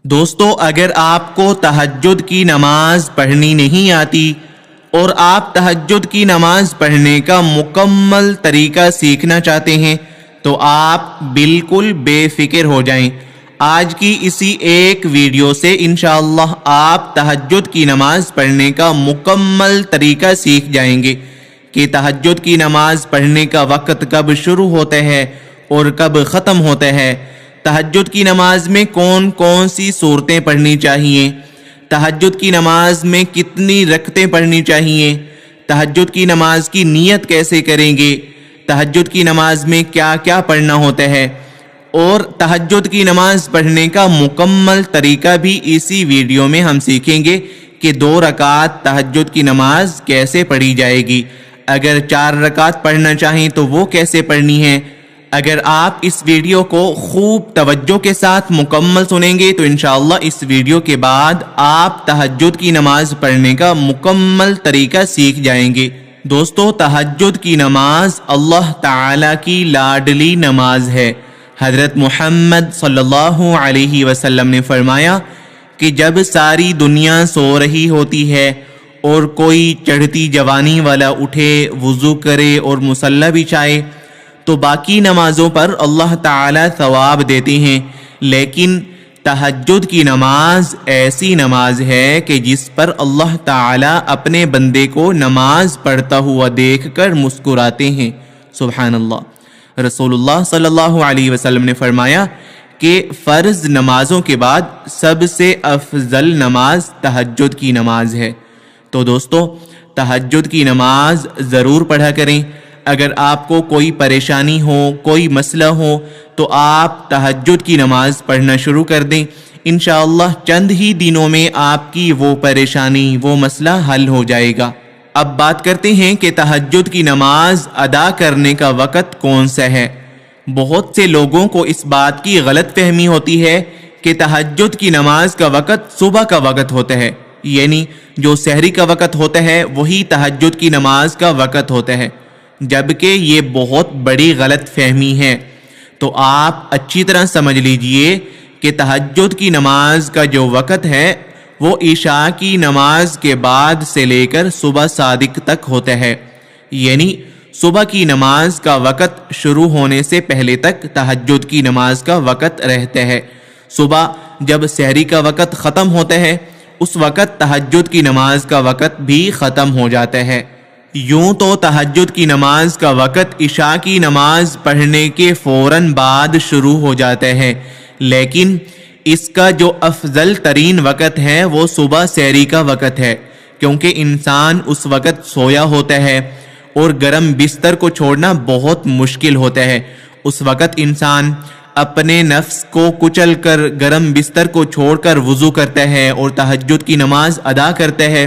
دوستو، اگر آپ کو تہجد کی نماز پڑھنی نہیں آتی اور آپ تہجد کی نماز پڑھنے کا مکمل طریقہ سیکھنا چاہتے ہیں تو آپ بالکل بے فکر ہو جائیں۔ آج کی اسی ایک ویڈیو سے انشاءاللہ آپ تہجد کی نماز پڑھنے کا مکمل طریقہ سیکھ جائیں گے کہ تہجد کی نماز پڑھنے کا وقت کب شروع ہوتا ہے اور کب ختم ہوتا ہے، تہجد کی نماز میں کون کون سی صورتیں پڑھنی چاہیے، تہجد کی نماز میں کتنی رکعتیں پڑھنی چاہیے، تہجد کی نماز کی نیت کیسے کریں گے، تہجد کی نماز میں کیا کیا پڑھنا ہوتا ہے، اور تہجد کی نماز پڑھنے کا مکمل طریقہ بھی اسی ویڈیو میں ہم سیکھیں گے کہ 2 رکعت تہجد کی نماز کیسے پڑھی جائے گی۔ اگر 4 رکعت پڑھنا چاہیں تو وہ کیسے پڑھنی ہے۔ اگر آپ اس ویڈیو کو خوب توجہ کے ساتھ مکمل سنیں گے تو انشاءاللہ اس ویڈیو کے بعد آپ تہجد کی نماز پڑھنے کا مکمل طریقہ سیکھ جائیں گے۔ دوستو، تہجد کی نماز اللہ تعالی کی لاڈلی نماز ہے۔ حضرت محمد صلی اللہ علیہ وسلم نے فرمایا کہ جب ساری دنیا سو رہی ہوتی ہے اور کوئی چڑھتی جوانی والا اٹھے، وضو کرے اور مصلی بچھائے تو باقی نمازوں پر اللہ تعالی ثواب دیتے ہیں، لیکن تہجد کی نماز ایسی نماز ہے کہ جس پر اللہ تعالی اپنے بندے کو نماز پڑھتا ہوا دیکھ کر مسکراتے ہیں۔ سبحان اللہ۔ رسول اللہ صلی اللہ علیہ وسلم نے فرمایا کہ فرض نمازوں کے بعد سب سے افضل نماز تہجد کی نماز ہے۔ تو دوستو، تہجد کی نماز ضرور پڑھا کریں۔ اگر آپ کو کوئی پریشانی ہو، کوئی مسئلہ ہو تو آپ تہجد کی نماز پڑھنا شروع کر دیں، انشاءاللہ چند ہی دنوں میں آپ کی وہ پریشانی، وہ مسئلہ حل ہو جائے گا۔ اب بات کرتے ہیں کہ تہجد کی نماز ادا کرنے کا وقت کون سا ہے۔ بہت سے لوگوں کو اس بات کی غلط فہمی ہوتی ہے کہ تہجد کی نماز کا وقت صبح کا وقت ہوتا ہے، یعنی جو سحری کا وقت ہوتا ہے وہی تہجد کی نماز کا وقت ہوتا ہے، جبکہ یہ بہت بڑی غلط فہمی ہے۔ تو آپ اچھی طرح سمجھ لیجئے کہ تہجد کی نماز کا جو وقت ہے وہ عشاء کی نماز کے بعد سے لے کر صبح صادق تک ہوتا ہے، یعنی صبح کی نماز کا وقت شروع ہونے سے پہلے تک تہجد کی نماز کا وقت رہتا ہے۔ صبح جب سحری کا وقت ختم ہوتا ہے اس وقت تہجد کی نماز کا وقت بھی ختم ہو جاتا ہے۔ یوں تو تہجد کی نماز کا وقت عشاء کی نماز پڑھنے کے فوراً بعد شروع ہو جاتا ہے، لیکن اس کا جو افضل ترین وقت ہے وہ صبح سحری کا وقت ہے، کیونکہ انسان اس وقت سویا ہوتا ہے اور گرم بستر کو چھوڑنا بہت مشکل ہوتا ہے۔ اس وقت انسان اپنے نفس کو کچل کر گرم بستر کو چھوڑ کر وضو کرتا ہے اور تہجد کی نماز ادا کرتا ہے،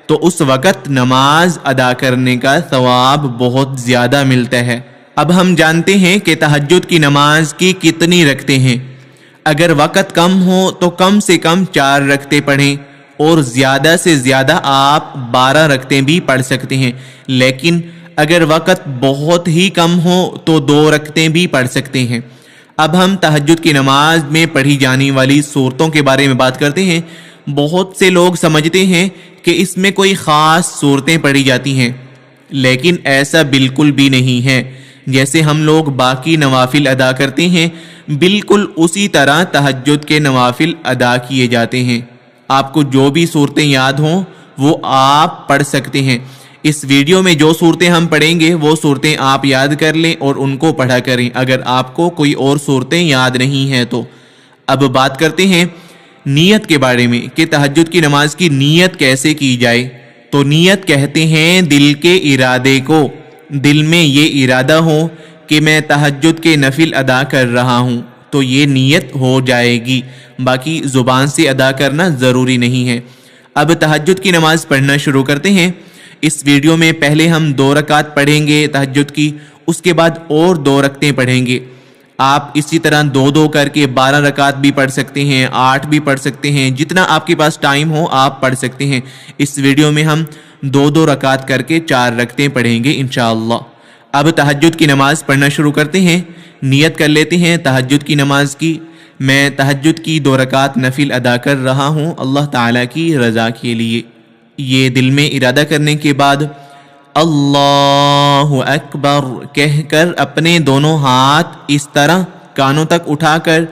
تو اس وقت نماز ادا کرنے کا ثواب بہت زیادہ ملتا ہے۔ اب ہم جانتے ہیں کہ تہجد کی نماز کی کتنی رکعتیں ہیں۔ اگر وقت کم ہو تو کم سے کم 4 رکعتیں پڑھیں اور زیادہ سے زیادہ آپ 12 رکعتیں بھی پڑھ سکتے ہیں، لیکن اگر وقت بہت ہی کم ہو تو 2 رکعتیں بھی پڑھ سکتے ہیں۔ اب ہم تہجد کی نماز میں پڑھی جانے والی صورتوں کے بارے میں بات کرتے ہیں۔ بہت سے لوگ سمجھتے ہیں کہ اس میں کوئی خاص صورتیں پڑھی جاتی ہیں، لیکن ایسا بالکل بھی نہیں ہے۔ جیسے ہم لوگ باقی نوافل ادا کرتے ہیں بالکل اسی طرح تہجد کے نوافل ادا کیے جاتے ہیں۔ آپ کو جو بھی صورتیں یاد ہوں وہ آپ پڑھ سکتے ہیں۔ اس ویڈیو میں جو صورتیں ہم پڑھیں گے وہ صورتیں آپ یاد کر لیں اور ان کو پڑھا کریں اگر آپ کو کوئی اور صورتیں یاد نہیں ہیں تو۔ اب بات کرتے ہیں نیت کے بارے میں کہ تہجد کی نماز کی نیت کیسے کی جائے۔ تو نیت کہتے ہیں دل کے ارادے کو۔ دل میں یہ ارادہ ہو کہ میں تہجد کے نفل ادا کر رہا ہوں تو یہ نیت ہو جائے گی، باقی زبان سے ادا کرنا ضروری نہیں ہے۔ اب تہجد کی نماز پڑھنا شروع کرتے ہیں۔ اس ویڈیو میں پہلے ہم 2 رکعت پڑھیں گے تہجد کی، اس کے بعد اور 2 رکعتیں پڑھیں گے۔ آپ اسی طرح 2 کر کے 12 رکعت بھی پڑھ سکتے ہیں، 8 بھی پڑھ سکتے ہیں، جتنا آپ کے پاس ٹائم ہو آپ پڑھ سکتے ہیں۔ اس ویڈیو میں ہم 2 رکعت کر کے 4 رکعتیں پڑھیں گے انشاءاللہ۔ اب تہجد کی نماز پڑھنا شروع کرتے ہیں۔ نیت کر لیتے ہیں تہجد کی نماز کی۔ میں تہجد کی 2 رکعت نفل ادا کر رہا ہوں اللہ تعالیٰ کی رضا کے لیے۔ یہ دل میں ارادہ کرنے کے بعد اللہ اکبر کہہ کر اپنے دونوں ہاتھ اس طرح کانوں تک اٹھا کر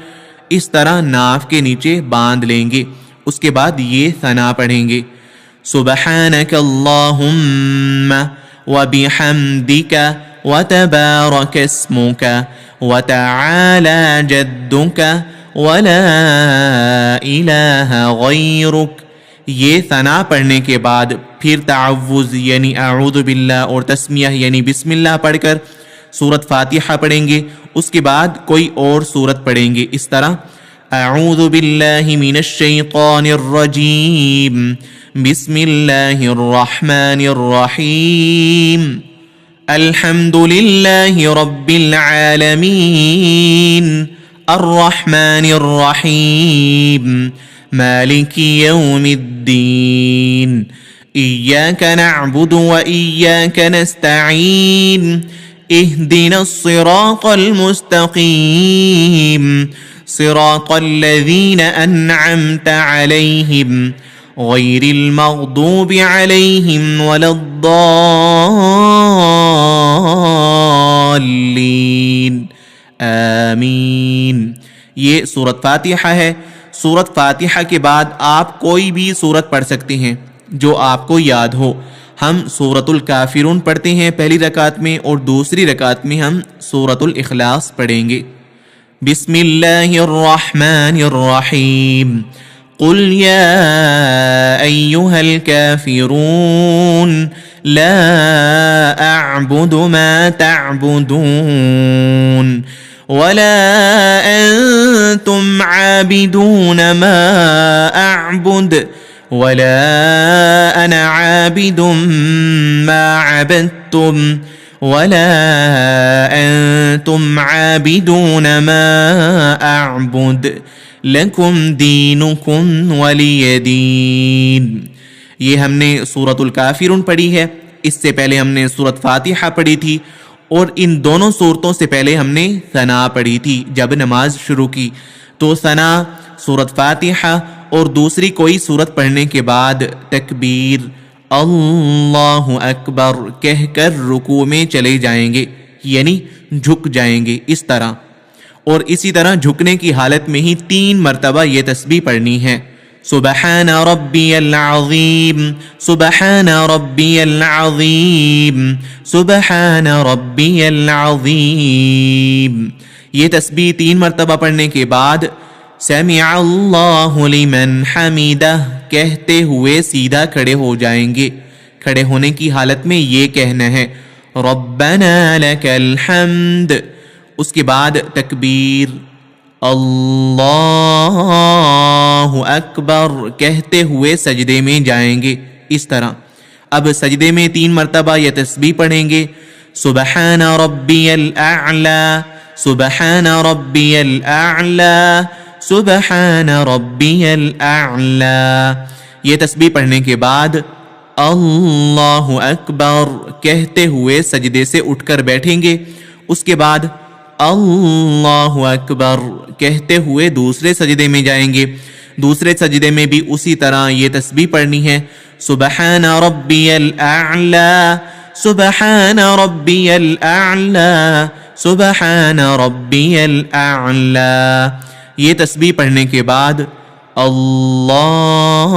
اس طرح ناف کے نیچے باندھ لیں گے۔ اس کے بعد یہ ثنا پڑھیں گے، سبحانک اللہم وبحمدک وتبارک اسمک وتعالی جدک ولا الہ غیرک۔ یہ ثنا پڑھنے کے بعد پھر تعوذ یعنی اعوذ باللہ اور تسمیہ یعنی بسم اللہ پڑھ کر سورۃ فاتحہ پڑھیں گے۔ اس کے بعد کوئی اور سورت پڑھیں گے، اس طرح اعوذ باللہ من الشیطان الرجیم بسم اللہ الرحمن الرحیم الحمد للہ رب العالمین الرحمن الرحیم مالک یوم الدین ایاک نعبد و ایاک نستعین اہدنا الصراط المستقیم صراط الذین انعمت علیہم غیر المغضوب علیہم ولا الضالین آمین۔ یہ سورۃ فاتحہ ہے۔ سورۃ فاتحہ کے بعد آپ کوئی بھی سورت پڑھ سکتے ہیں جو آپ کو یاد ہو۔ ہم سورۃ الکافرون پڑھتے ہیں پہلی رکعت میں، اور دوسری رکعت میں ہم سورۃ الاخلاص پڑھیں گے۔ بسم اللہ الرحمن الرحیم قل یا ایہا الکافرون لا اعبد ما تعبدون ولا انتم عابدون ما اعبد ولا انا عابد ما عبدتم ولا انتم عابدون ما اعبد لکم دینکم ولی دین۔ یہ ہم نے سورۃ الکافرون پڑھی ہے، اس سے پہلے ہم نے سورۃ فاتحہ پڑھی تھی، اور ان دونوں صورتوں سے پہلے ہم نے ثنا پڑھی تھی جب نماز شروع کی۔ تو ثنا سورۃ فاتحہ اور دوسری کوئی صورت پڑھنے کے بعد تکبیر اللہ اکبر کہہ کر رکوع میں چلے جائیں گے، یعنی جھک جائیں گے اس طرح، اور اسی طرح جھکنے کی حالت میں ہی 3 مرتبہ یہ تسبیح پڑھنی ہے، سبحان ربی العظیم سبحان ربی العظیم سبحان ربی العظیم۔ یہ تسبیح 3 مرتبہ پڑھنے کے بعد سمع اللہ لمن حمدہ کہتے ہوئے سیدھا کھڑے ہو جائیں گے۔ کھڑے ہونے کی حالت میں یہ کہنا ہے ربنا لک الحمد۔ اس کے بعد تکبیر اللہ اکبر کہتے ہوئے سجدے میں جائیں گے اس طرح۔ اب سجدے میں 3 مرتبہ یہ تسبیح پڑھیں گے، سبحان ربی الاعلی سبحان ربی الاعلی سبحان ربی الاعلی۔ یہ تسبیح پڑھنے کے بعد اللہ اکبر کہتے ہوئے سجدے سے اٹھ کر بیٹھیں گے۔ اس کے بعد اللہ اکبر کہتے ہوئے دوسرے سجدے میں جائیں گے۔ دوسرے سجدے میں بھی اسی طرح یہ تسبیح پڑھنی ہے، سبحان ربی الاعلی سبحان ربی الاعلی سبحان ربی الاعلی۔ یہ تسبیح پڑھنے کے بعد اللہ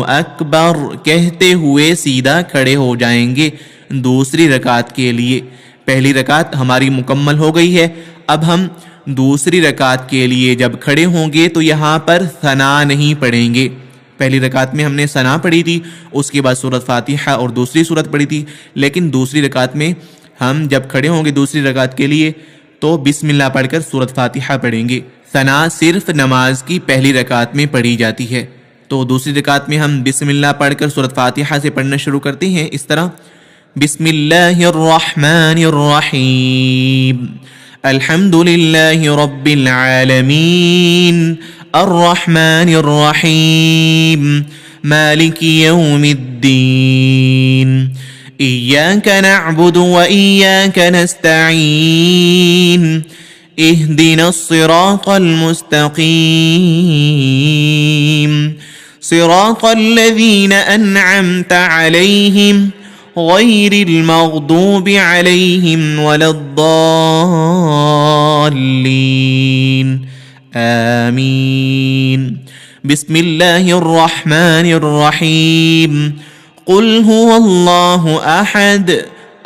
اکبر کہتے ہوئے سیدھا کھڑے ہو جائیں گے دوسری رکعت کے لیے۔ پہلی رکعت ہماری مکمل ہو گئی ہے، اب ہم دوسری رکعت کے لیے جب کھڑے ہوں گے تو یہاں پر ثنا نہیں پڑھیں گے۔ پہلی رکعت میں ہم نے ثنا پڑھی تھی، اس کے بعد سورۃ فاتحہ اور دوسری سورت پڑھی تھی، لیکن دوسری رکعت میں ہم جب کھڑے ہوں گے دوسری رکعت کے لیے تو بسم اللہ پڑھ کر سورۃ فاتحہ پڑھیں گے۔ ثنا صرف نماز کی پہلی رکعت میں پڑھی جاتی ہے، تو دوسری رکعت میں ہم بسم اللہ پڑھ کر سورۃ فاتحہ سے پڑھنا شروع کرتے ہیں اس طرح، بسم اللہ الرحمن الرحیم الحمد للہ رب العالمین الرحمن الرحیم مالک یوم الدین ایاک نعبد و ایاک نستعین اهدنا الصراط المستقيم صراط الذين أنعمت عليهم غير المغضوب عليهم ولا الضالين آمين بسم الله الرحمن الرحيم قل هو الله أحد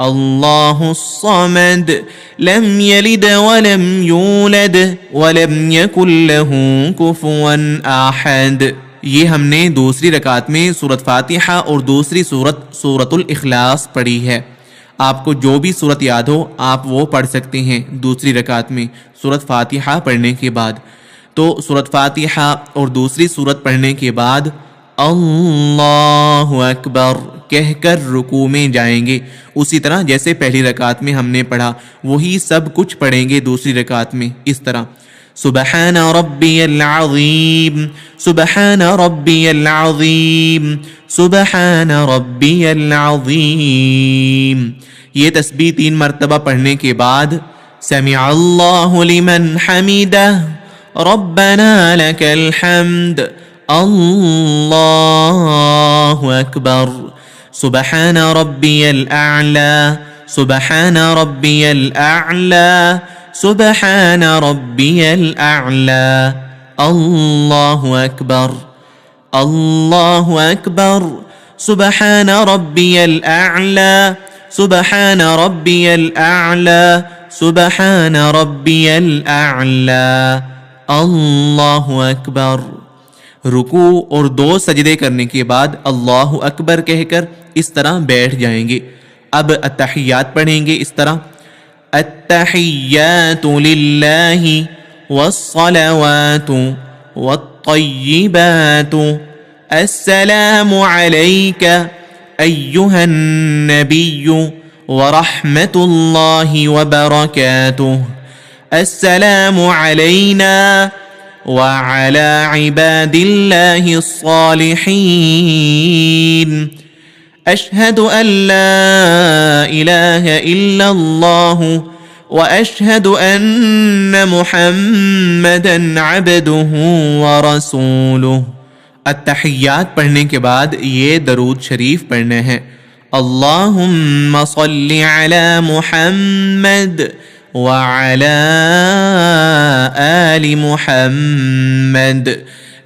الله الصمد لم يلد ولم يولد ولم يكن له كفوا أحد۔ یہ ہم نے دوسری رکعت میں سورۃ فاتحہ اور دوسری سورۃ الاخلاص پڑھی ہے۔ آپ کو جو بھی سورت یاد ہو آپ وہ پڑھ سکتے ہیں دوسری رکعت میں سورۃ فاتحہ پڑھنے کے بعد۔ تو سورۃ فاتحہ اور دوسری سورت پڑھنے کے بعد اللہ اکبر کہہ کر رکوع میں جائیں گے، اسی طرح جیسے پہلی رکعت میں ہم نے پڑھا وہی سب کچھ پڑھیں گے دوسری رکعت میں اس طرح۔ سبحان ربی العظیم سبحان ربی العظیم سبحان ربی العظیم، یہ تسبیح 3 مرتبہ پڑھنے کے بعد سمع اللہ لمن حمدہ ربنا لک الحمد اللہ اکبر سبحان ربی الاعلی سبحان ربی الاعلی سبحان ربی الاعلی اللہ اکبر سبحان ربی الاعلی سبحان ربی الاعلی سبحان ربی الاعلی اللہ اکبر۔ رکوع اور 2 سجدے کرنے کے بعد اللہ اکبر کہہ کر اس طرح بیٹھ جائیں گے۔ اب التحیات پڑھیں گے اس طرح، التحیات للہ والصلوات والطیبات السلام علیک ایہا النبی ورحمۃ اللہ وبرکاتہ السلام علینا وعلى عباد الله الصالحين أشهد أن لا إله إلا الله وأشهد أن محمدا عبده ورسوله۔ التحیات پڑھنے کے بعد یہ درود شریف پڑھنا ہے، اللہم صل علی محمد وعلى آل محمد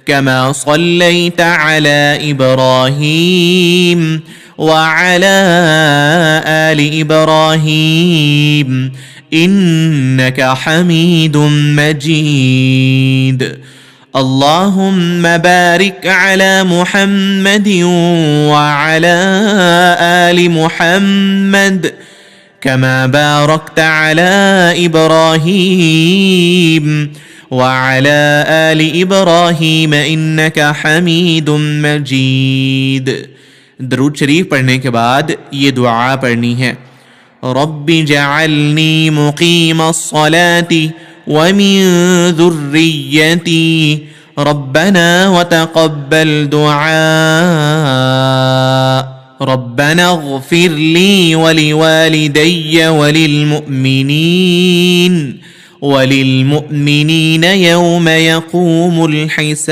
كما صليت على إبراهيم وعلى آل إبراهيم إنك حميد مجيد اللهم بارك على محمد وعلى آل محمد كما باركت على إبراهيم وعلى آل إبراهيم إنك حميد مجيد۔ درود شریف پڑھنے کے بعد یہ دعا پڑھنی ہے، رب جعلنی مقیم الصلاة ومن ذریتی ربنا وتقبل دعاء ربنا اغفر لي ولوالدي وللمؤمنين يوم يقوم الحساب۔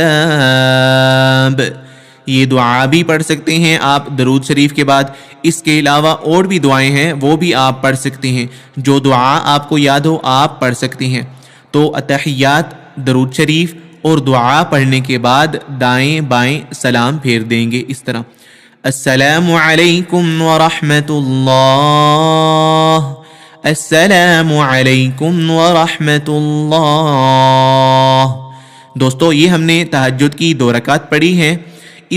یہ دعا بھی پڑھ سکتے ہیں آپ درود شریف کے بعد۔ اس کے علاوہ اور بھی دعائیں ہیں وہ بھی آپ پڑھ سکتے ہیں، جو دعا آپ کو یاد ہو آپ پڑھ سکتے ہیں۔ تو التحیات، درود شریف اور دعا پڑھنے کے بعد دائیں بائیں سلام پھیر دیں گے اس طرح، السلام علیکم ورحمۃ اللہ، السلام علیکم ورحمۃ اللہ۔ دوستو یہ ہم نے تہجد کی 2 رکعت پڑھی ہیں،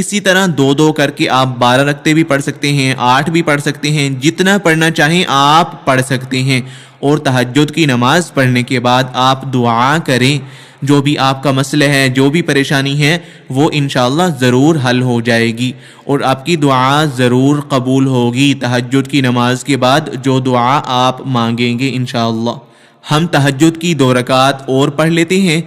اسی طرح 2 کر کے آپ 12 رکعتیں بھی پڑھ سکتے ہیں، 8 بھی پڑھ سکتے ہیں، جتنا پڑھنا چاہیں آپ پڑھ سکتے ہیں۔ اور تہجد کی نماز پڑھنے کے بعد آپ دعا کریں، جو بھی آپ کا مسئلہ ہے، جو بھی پریشانی ہے وہ انشاءاللہ ضرور حل ہو جائے گی اور آپ کی دعا ضرور قبول ہوگی۔ تہجد کی نماز کے بعد جو دعا آپ مانگیں گے انشاءاللہ۔ ہم تہجد کی 2 رکعت اور پڑھ لیتے ہیں،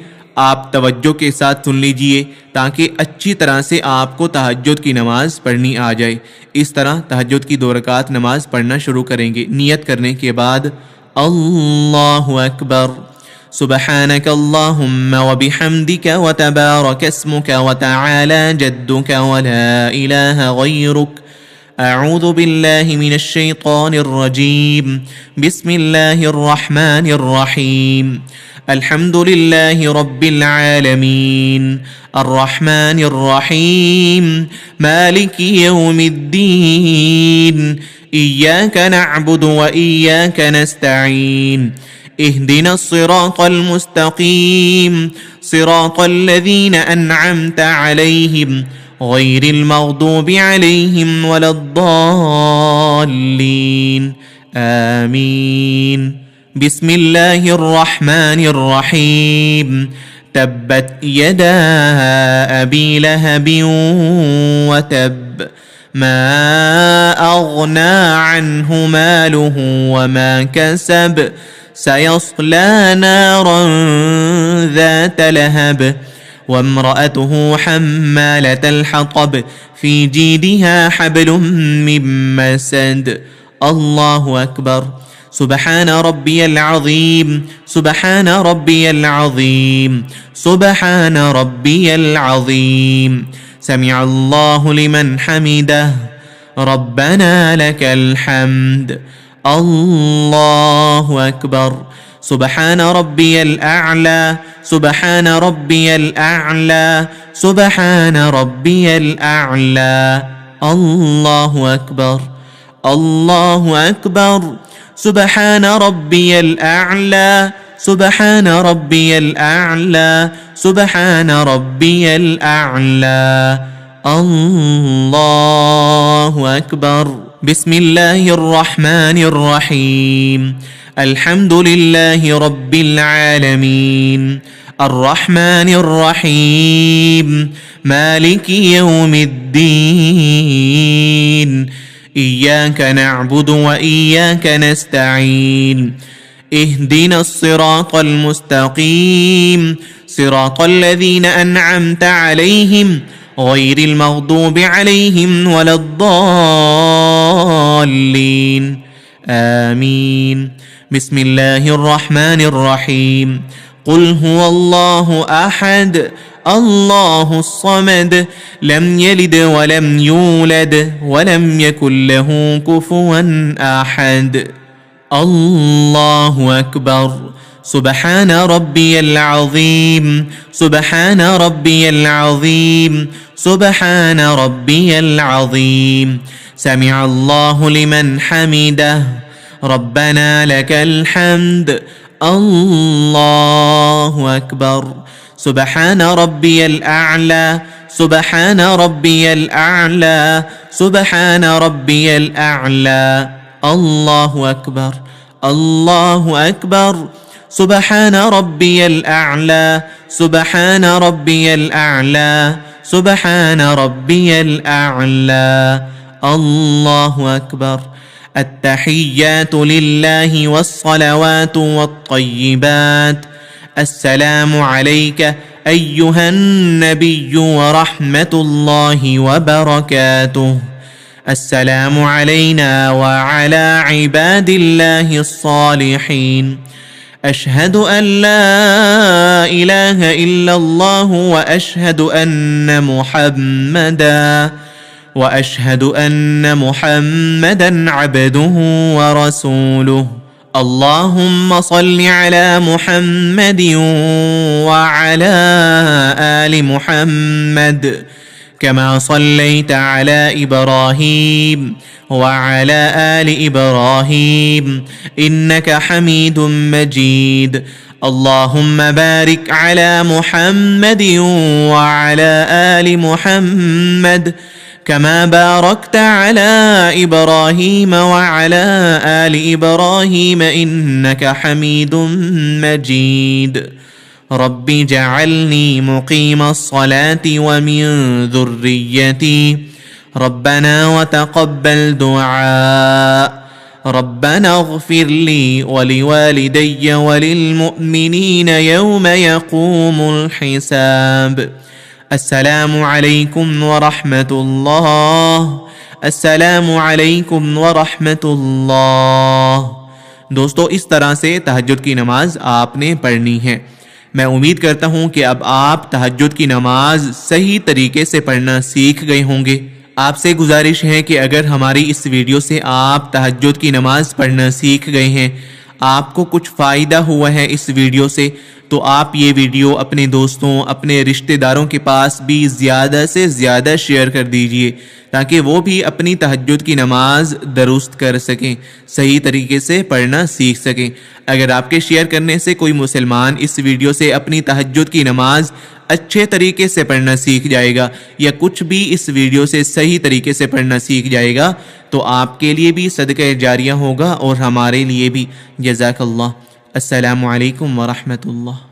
آپ توجہ کے ساتھ سن لیجئے تاکہ اچھی طرح سے آپ کو تہجد کی نماز پڑھنی آ جائے۔ اس طرح تہجد کی 2 رکعت نماز پڑھنا شروع کریں گے۔ نیت کرنے کے بعد اللہ اکبر، سبحانك اللهم وبحمدك وتبارك اسمك وتعالى جدك ولا إله غيرك. أعوذ بالله من الشيطان الرجيم. بسم الله الرحمن الرحيم. الحمد لله رب العالمين الرحمن الرحيم مالك يوم الدين إياك نعبد وإياك نستعين اهدنا الصراط المستقيم صراط الذين أنعمت عليهم غير المغضوب عليهم ولا الضالين آمين. بسم الله الرحمن الرحيم. تبت يدا أبي لهب وتب ما أغنى عنه ماله وما كسب سيصلى نارا ذات لهب وامرأته حمالة الحطب في جيدها حبل من مسد. الله أكبر. سبحان ربي العظيم سبحان ربي العظيم سبحان ربي العظيم. سمع الله لمن حمده ربنا لك الحمد. الله أكبر. سبحان ربي الأعلى سبحان ربي الأعلى سبحان ربي الأعلى. الله أكبر. الله أكبر. سبحان ربي الأعلى سبحان ربي الأعلى سبحان ربي الأعلى. الله أكبر. بسم الله الرحمن الرحيم. الحمد لله رب العالمين الرحمن الرحيم مالك يوم الدين إياك نعبد وإياك نستعين اهدنا الصراط المستقيم صراط الذين أنعمت عليهم غير المغضوب عليهم ولا الضالين آمين. بسم الله الرحمن الرحيم. قل هو الله أحد الله الصمد لم يلد ولم يولد ولم يكن له كفوا أحد. الله أكبر. سبحان ربي العظيم سبحان ربي العظيم سبحان ربي العظيم. سمع الله لمن حمده ربنا لك الحمد. الله أكبر. سبحان ربي الأعلى سبحان ربي الأعلى سبحان ربي الأعلى. الله أكبر. الله أكبر. سبحان ربي الأعلى سبحان ربي الأعلى سبحان ربي الأعلى. الله أكبر. التحيات لله والصلوات والطيبات. السلام عليك أيها النبي ورحمة الله وبركاته. السلام علينا وعلى عباد الله الصالحين. أشهد أن لا إله إلا الله وأشهد أن محمدا عبده ورسوله. اللهم صل على محمد وعلى آل محمد كما صليت على إبراهيم وعلى آل إبراهيم إنك حميد مجيد. اللهم بارك على محمد وعلى آل محمد كما باركت على إبراهيم وعلى آل إبراهيم إنك حميد مجيد. رب اجعلني مقيم الصلاة ومن ذريتي ربنا وتقبل دعاء. ربنا اغفر لي ولوالدي وللمؤمنين يوم يقوم الحساب. السلام عليكم ورحمة الله. السلام عليكم ورحمة الله. دوستو اس طرح سے تہجد کی نماز آپ نے پڑھنی ہے۔ میں امید کرتا ہوں کہ اب آپ تہجد کی نماز صحیح طریقے سے پڑھنا سیکھ گئے ہوں گے۔ آپ سے گزارش ہے کہ اگر ہماری اس ویڈیو سے آپ تہجد کی نماز پڑھنا سیکھ گئے ہیں، آپ کو کچھ فائدہ ہوا ہے اس ویڈیو سے، تو آپ یہ ویڈیو اپنے دوستوں، اپنے رشتہ داروں کے پاس بھی زیادہ سے زیادہ شیئر کر دیجئے، تاکہ وہ بھی اپنی تہجد کی نماز درست کر سکیں، صحیح طریقے سے پڑھنا سیکھ سکیں۔ اگر آپ کے شیئر کرنے سے کوئی مسلمان اس ویڈیو سے اپنی تہجد کی نماز اچھے طریقے سے پڑھنا سیکھ جائے گا، یا کچھ بھی اس ویڈیو سے صحیح طریقے سے پڑھنا سیکھ جائے گا، تو آپ کے لیے بھی صدقہ جاریہ ہوگا اور ہمارے لیے بھی۔ جزاک اللہ۔ السلام علیکم ورحمۃ اللہ۔